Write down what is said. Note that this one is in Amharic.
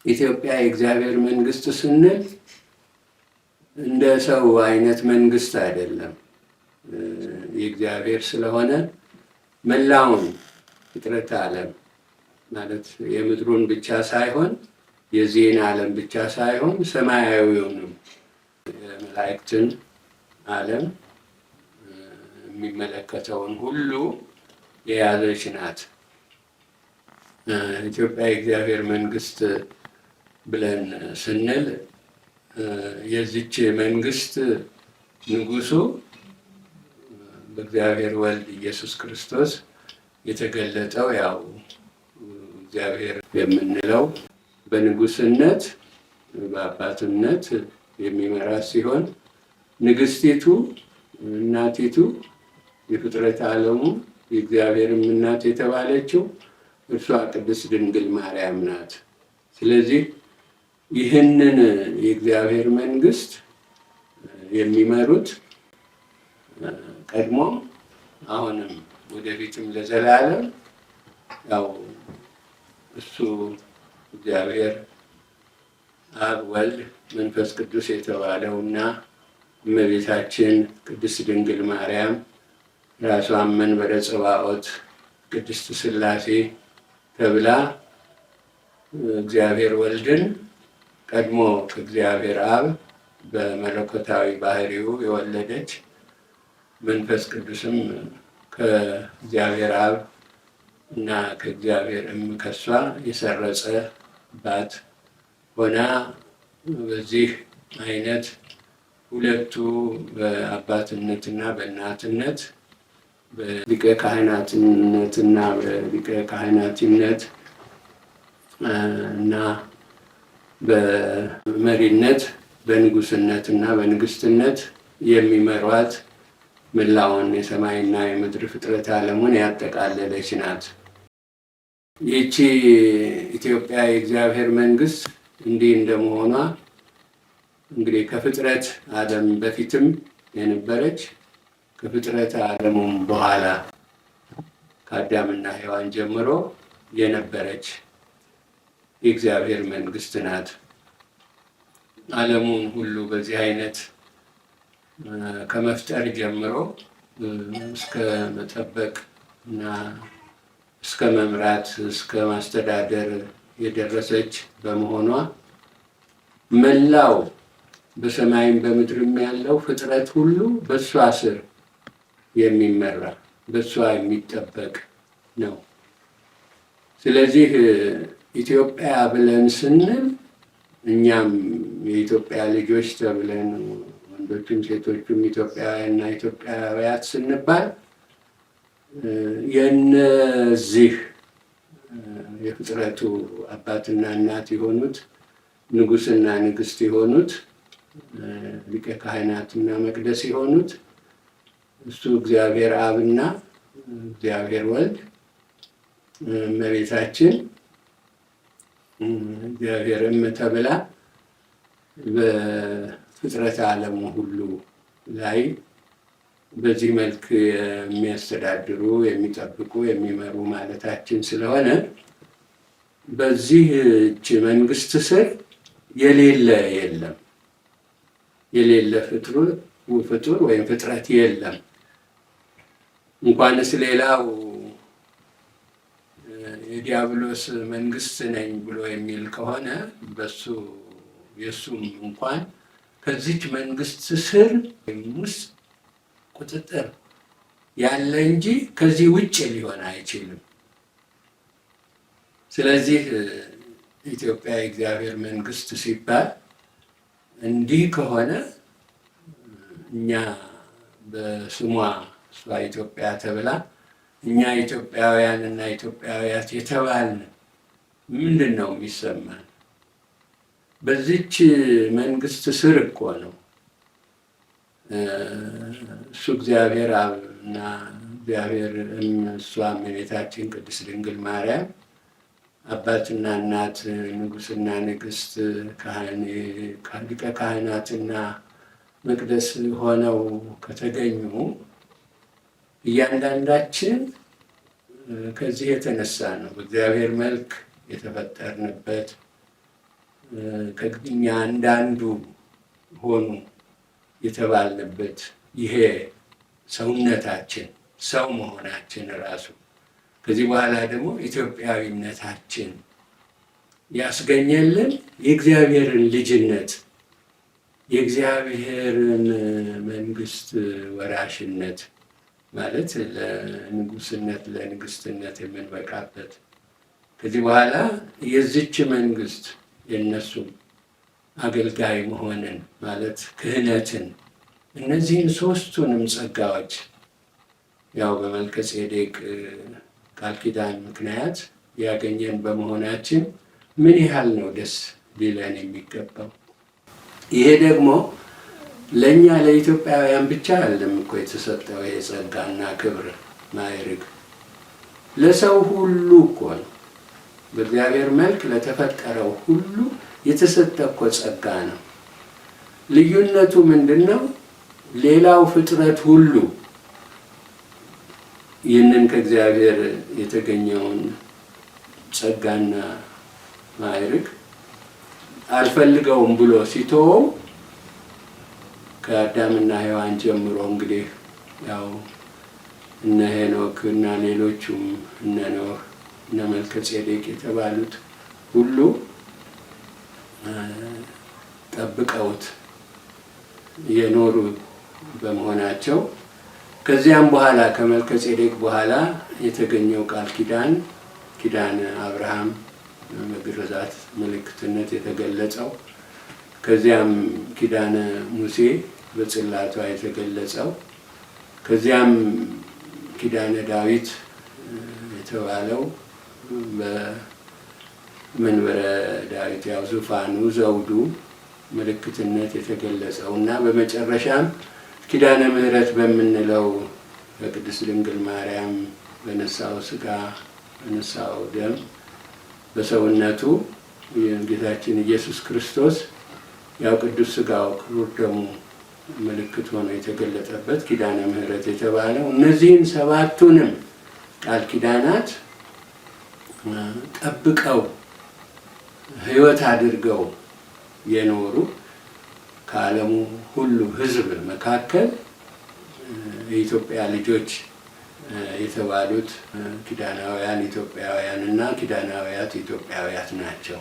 ኢትዮጵያ የእግዚአብሔር መንግስት ስንል እንደ ሰው አይነት መንግስት አይደለም። የእግዚአብሔር ስለሆነ መላውን ፍጥረት ዓለም ማለት የምድሩን ብቻ ሳይሆን የዚህን ዓለም ብቻ ሳይሆን ሰማያዊውንም የመላእክትን ዓለም የሚመለከተውን ሁሉ የያዘች ናት። ኢትዮጵያ የእግዚአብሔር መንግስት ብለን ስንል የዚች መንግስት ንጉሱ በእግዚአብሔር ወልድ ኢየሱስ ክርስቶስ የተገለጠው ያው እግዚአብሔር የምንለው በንጉስነት በአባትነት የሚመራ ሲሆን ንግስቲቱ እናቲቱ የፍጥረት ዓለሙ የእግዚአብሔርም እናት የተባለችው እርሷ ቅድስት ድንግል ማርያም ናት። ስለዚህ ይህንን የእግዚአብሔር መንግስት የሚመሩት ቀድሞ አሁንም ወደፊትም ለዘላለም ያው እሱ እግዚአብሔር አብ ወልድ መንፈስ ቅዱስ የተባለውና እመቤታችን ቅድስት ድንግል ማርያም ራሷን መንበረ ጸባኦት ቅድስት ሥላሴ ተብላ እግዚአብሔር ወልድን ቀድሞ ከእግዚአብሔር አብ በመለኮታዊ ባህሪው የወለደች መንፈስ ቅዱስም ከእግዚአብሔር አብ እና ከእግዚአብሔር ከሷ የሰረጸባት ሆና በዚህ አይነት ሁለቱ በአባትነትና በእናትነት በሊቀ ካህናትነትና በሊቀ ካህናትነት እና በመሪነት በንጉስነት እና በንግስትነት የሚመሯት መላውን የሰማይና የምድር ፍጥረት ዓለሙን ያጠቃለለች ናት። ይህቺ ኢትዮጵያ የእግዚአብሔር መንግስት እንዲህ እንደመሆኗ እንግዲህ ከፍጥረት ዓለም በፊትም የነበረች ከፍጥረት ዓለሙም በኋላ ከአዳምና ሔዋን ጀምሮ የነበረች የእግዚአብሔር መንግስት ናት። ዓለሙን ሁሉ በዚህ አይነት ከመፍጠር ጀምሮ እስከ መጠበቅ እና እስከ መምራት እስከ ማስተዳደር የደረሰች በመሆኗ መላው በሰማይም በምድርም ያለው ፍጥረት ሁሉ በእሷ ስር የሚመራ በእሷ የሚጠበቅ ነው። ስለዚህ ኢትዮጵያ ብለን ስንል እኛም የኢትዮጵያ ልጆች ተብለን ወንዶችም ሴቶችም ኢትዮጵያውያንና ኢትዮጵያውያት ስንባል የነዚህ የፍጥረቱ አባትና እናት የሆኑት ንጉስና ንግስት የሆኑት ሊቀ ካህናትና መቅደስ የሆኑት እሱ እግዚአብሔር አብና እግዚአብሔር ወልድ እመቤታችን እግዚአብሔርም ተብላ በፍጥረት ዓለሙ ሁሉ ላይ በዚህ መልክ የሚያስተዳድሩ የሚጠብቁ የሚመሩ ማለታችን ስለሆነ በዚህች መንግስት ስር የሌለ የለም። የሌለ ፍጡር ወይም ፍጥረት የለም። እንኳንስ ሌላው የዲያብሎስ መንግስት ነኝ ብሎ የሚል ከሆነ በሱ የሱም እንኳን ከዚች መንግስት ስር ውስጥ ቁጥጥር ያለ እንጂ ከዚህ ውጭ ሊሆን አይችልም። ስለዚህ ኢትዮጵያ የእግዚአብሔር መንግስት ሲባል እንዲህ ከሆነ እኛ በስሟ እሷ ኢትዮጵያ ተብላ እኛ ኢትዮጵያውያን እና ኢትዮጵያውያት የተባልን ምንድን ነው የሚሰማን? በዚች መንግስት ስር እኮ ነው እሱ እግዚአብሔር አብ እና እግዚአብሔር እሷ እመቤታችን ቅድስት ድንግል ማርያም አባትና እናት ንጉሥና ንግሥት ሊቀ ካህናትና መቅደስ ሆነው ከተገኙ እያንዳንዳችን ከዚህ የተነሳ ነው በእግዚአብሔር መልክ የተፈጠርንበት ከኛ አንዳንዱ ሆኑ የተባልንበት ይሄ ሰውነታችን ሰው መሆናችን ራሱ ከዚህ በኋላ ደግሞ ኢትዮጵያዊነታችን ያስገኘልን የእግዚአብሔርን ልጅነት የእግዚአብሔርን መንግስት ወራሽነት ማለት ለንጉስነት ለንግስትነት የምንበቃበት ከዚህ በኋላ የዚች መንግስት የነሱ አገልጋይ መሆንን ማለት ክህነትን እነዚህን ሶስቱንም ጸጋዎች ያው በመልከ ጼዴቅ ቃል ኪዳን ምክንያት ያገኘን በመሆናችን ምን ያህል ነው ደስ ሊለን የሚገባው። ይሄ ደግሞ ለእኛ ለኢትዮጵያውያን ብቻ አይደለም እኮ የተሰጠው ይሄ ጸጋና ክብር ማዕረግ ለሰው ሁሉ እኮ ነው። በእግዚአብሔር መልክ ለተፈጠረው ሁሉ የተሰጠ እኮ ጸጋ ነው። ልዩነቱ ምንድን ነው? ሌላው ፍጥረት ሁሉ ይህንን ከእግዚአብሔር የተገኘውን ጸጋና ማዕረግ አልፈልገውም ብሎ ሲተወው ከአዳምና ሔዋን ጀምሮ እንግዲህ ያው እነ ሄኖክ እና ሌሎቹም እነ ኖህ እነ መልከ ጼዴቅ የተባሉት ሁሉ ጠብቀውት የኖሩ በመሆናቸው ከዚያም በኋላ ከመልከ ጼዴቅ በኋላ የተገኘው ቃል ኪዳን ኪዳነ አብርሃም በግርዛት ምልክትነት የተገለጸው ከዚያም ኪዳነ ሙሴ በጽላቷ የተገለጸው ከዚያም ኪዳነ ዳዊት የተባለው በመንበረ ዳዊት ያው ዙፋኑ ዘውዱ ምልክትነት የተገለጸው እና በመጨረሻም ኪዳነ ምሕረት በምንለው በቅድስት ድንግል ማርያም በነሳው ስጋ በነሳው ደም በሰውነቱ ጌታችን ኢየሱስ ክርስቶስ ያው ቅዱስ ስጋው ክቡር ደሙ ምልክት ሆኖ የተገለጠበት ኪዳነ ምሕረት የተባለው እነዚህን ሰባቱንም ቃል ኪዳናት ጠብቀው ሕይወት አድርገው የኖሩ ከዓለሙ ሁሉ ሕዝብ መካከል የኢትዮጵያ ልጆች የተባሉት ኪዳናውያን ኢትዮጵያውያን እና ኪዳናውያት ኢትዮጵያውያት ናቸው።